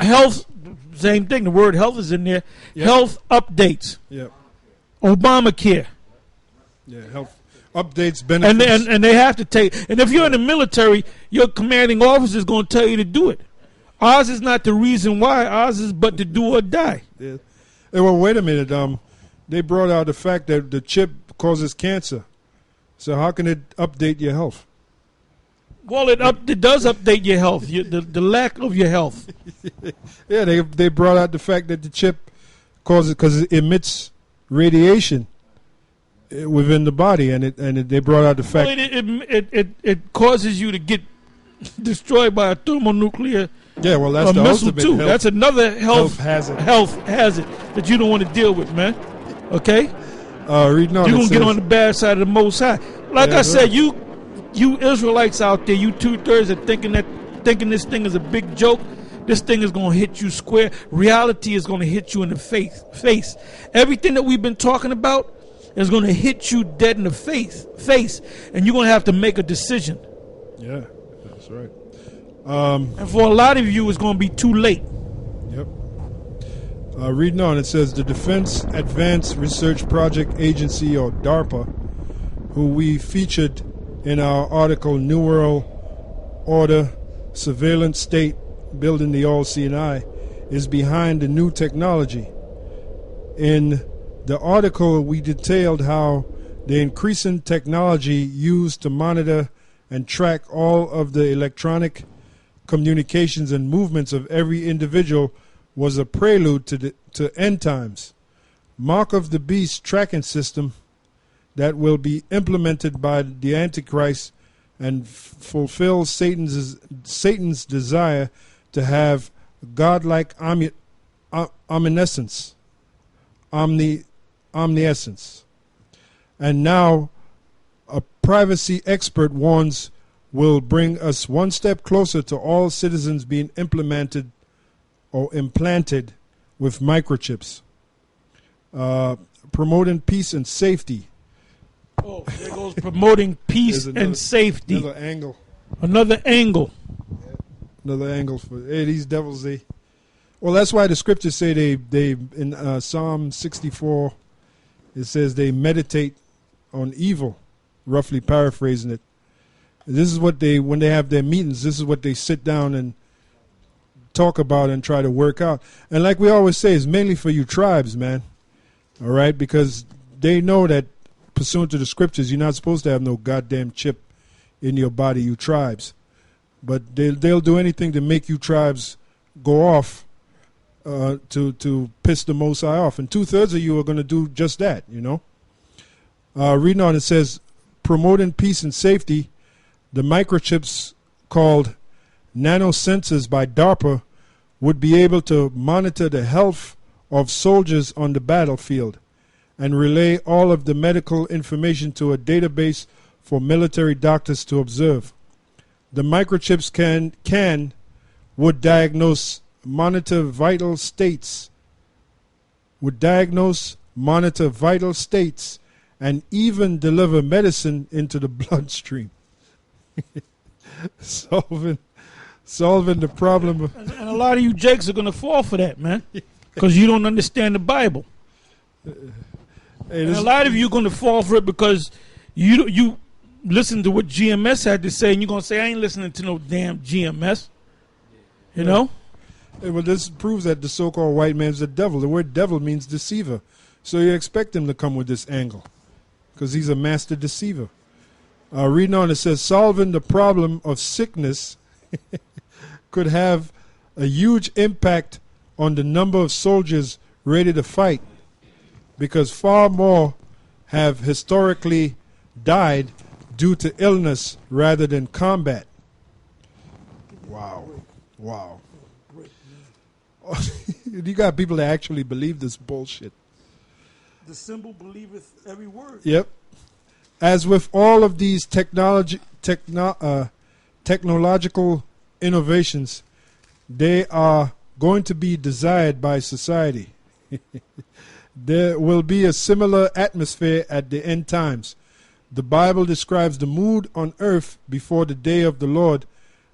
Health, same thing. The word health is in there. Yep. Health updates. Yeah. Obamacare. Yeah, health updates, benefits. And they have to take. And if you're in the military, your commanding officer is going to tell you to do it. Ours is not the reason why. Ours is but to do or die. Yeah. Hey, well, wait a minute. They brought out the fact that the chip causes cancer. So how can it update your health? Well, it does update your health, the lack of your health. Yeah, they brought out the fact that the chip causes, because it emits radiation within the body, and they brought out the fact. Well, it causes you to get destroyed by a thermonuclear. Yeah, well, that's the missile ultimate too. health, That's another health hazard. Health hazard that you don't want to deal with, man. Okay, reading on, you're gonna get on the bad side of the Most High. Like Yeah, I said, right. you Israelites out there, you 2/3 are thinking this thing is a big joke. This thing is gonna hit you square. Reality is gonna hit you in the face. Everything that we've been talking about is gonna hit you dead in the face, and you're gonna have to make a decision. Yeah, that's right. And for a lot of you, it's gonna be too late. Yep. Reading on, it says the Defense Advanced Research Project Agency, or DARPA, who we featured in our article New World Order Surveillance State Building the All Seeing Eye, is behind the new technology. In the article, we detailed how the increasing technology used to monitor and track all of the electronic communications and movements of every individual was a prelude to end times. Mark of the Beast tracking system that will be implemented by the Antichrist and fulfill Satan's desire to have godlike omniscience, omniscience. And now a privacy expert warns will bring us one step closer to all citizens being implemented or implanted with microchips. Promoting peace and safety. Oh, there goes promoting peace and safety. Another angle. Another angle. Another angle for these devils. Well, that's why the scriptures say they in Psalm 64, it says they meditate on evil, roughly paraphrasing it. This is what when they have their meetings, this is what they sit down and talk about and try to work out. And like we always say, it's mainly for you tribes, man. All right? Because they know that pursuant to the scriptures, you're not supposed to have no goddamn chip in your body, you tribes. But they'll do anything to make you tribes go off to piss the Most High off. And 2/3 of you are going to do just that, you know. Reading on, it says, promoting peace and safety, the microchips called nanosensors by DARPA would be able to monitor the health of soldiers on the battlefield and relay all of the medical information to a database for military doctors to observe. The microchips would diagnose, monitor vital states, and even deliver medicine into the bloodstream. Solving the problem. And a lot of you jakes are going to fall for that, man, because you don't understand the Bible. And a lot of you are going to fall for it because you listen to what GMS had to say, and you're going to say, I ain't listening to no damn GMS. You know? Hey, well, this proves that the so-called white man's the devil. The word devil means deceiver. So you expect him to come with this angle because he's a master deceiver. Reading on, it says, solving the problem of sickness could have a huge impact on the number of soldiers ready to fight, because far more have historically died due to illness rather than combat. Wow. You got people that actually believe this bullshit. The symbol believeth every word. Yep. As with all of these technological innovations, they are going to be desired by society. There will be a similar atmosphere at the end times. The Bible describes the mood on earth before the day of the Lord,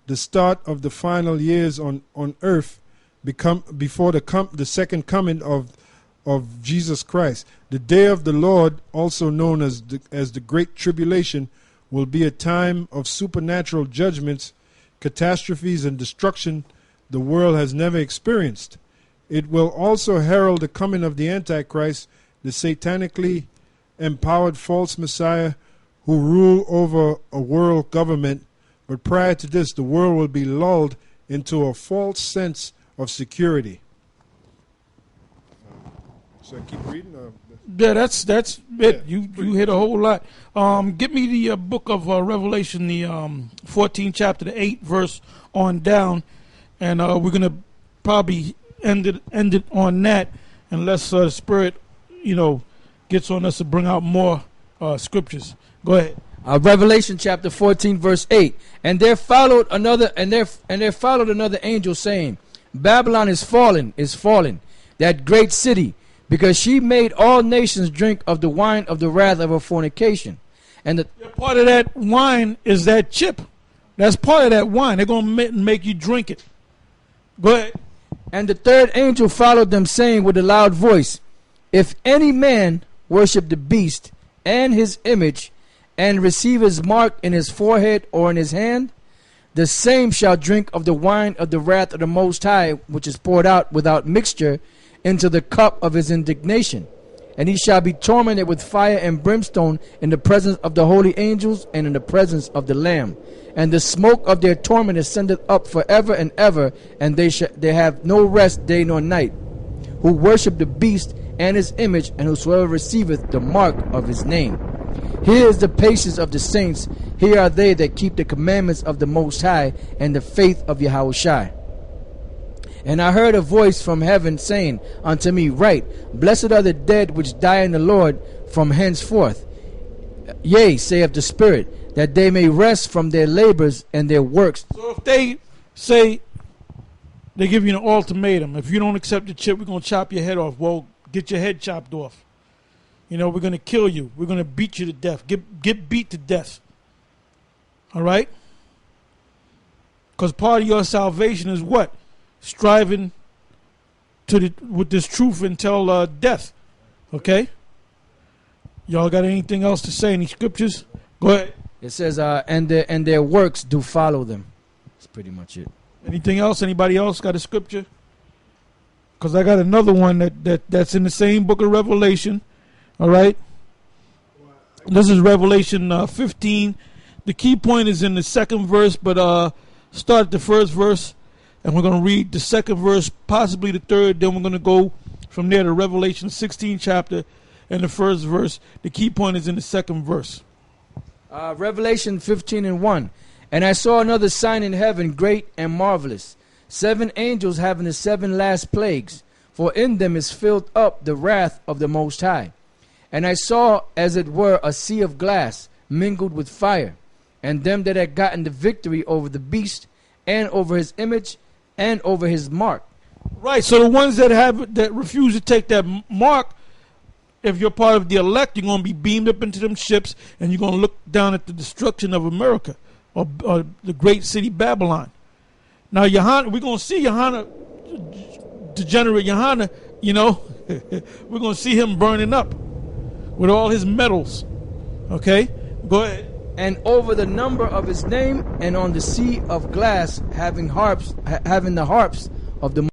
the start of the final years on earth, before the second coming of Jesus Christ. The day of the Lord, also known as the Great Tribulation, will be a time of supernatural judgments, catastrophes, and destruction the world has never experienced. It will also herald the coming of the Antichrist, the satanically empowered false Messiah who rule over a world government. But prior to this, the world will be lulled into a false sense of security. So I keep reading? Yeah, that's it. Yeah. You hit a whole lot. Give me the book of Revelation, the 14th chapter, the 8th verse on down, and we're gonna probably end it on that, unless the Spirit, gets on us to bring out more scriptures. Go ahead. Revelation chapter 14 verse 8. And there followed another angel saying, Babylon is fallen, that great city, because she made all nations drink of the wine of the wrath of her fornication. And part of that wine is that chip. That's part of that wine. They're going to make you drink it. Go ahead. And the third angel followed them, saying with a loud voice, if any man worship the beast and his image, and receive his mark in his forehead or in his hand, the same shall drink of the wine of the wrath of the Most High, which is poured out without mixture into the cup of his indignation. And he shall be tormented with fire and brimstone in the presence of the holy angels and in the presence of the Lamb. And the smoke of their torment ascendeth up forever and ever, and they have no rest day nor night, who worship the beast and his image, and whosoever receiveth the mark of his name. Here is the patience of the saints. Here are they that keep the commandments of the Most High and the faith of Yahushua. And I heard a voice from heaven saying unto me, write, blessed are the dead which die in the Lord from henceforth. Yea, saith the Spirit, that they may rest from their labors and their works. So if they say, they give you an ultimatum, if you don't accept the chip, we're going to chop your head off. Well, get your head chopped off. We're going to kill you. We're going to beat you to death. Get beat to death. All right? Because part of your salvation is what? Striving with this truth until death. Okay? Y'all got anything else to say? Any scriptures? Go ahead. It says, and their works do follow them. That's pretty much it. Anything else? Anybody else got a scripture? Because I got another one that's in the same book of Revelation. All right? This is Revelation 15. The key point is in the second verse, but start at the first verse, and we're going to read the second verse, possibly the third. Then we're going to go from there to Revelation 16 chapter and the first verse. The key point is in the second verse. Revelation 15 and 1. And I saw another sign in heaven, great and marvelous, 7 angels having the 7 last plagues, for in them is filled up the wrath of the Most High. And I saw, as it were, a sea of glass mingled with fire, and them that had gotten the victory over the beast, and over his image, and over his mark. Right, so the ones that refuse to take that mark, if you're part of the elect, you're going to be beamed up into them ships, and you're going to look down at the destruction of America, or the great city Babylon. Now, Yohana, we're going to see Yohana, degenerate Yohana, we're going to see him burning up with all his medals. Okay? Go ahead. And over the number of his name, and on the sea of glass, having the harps of the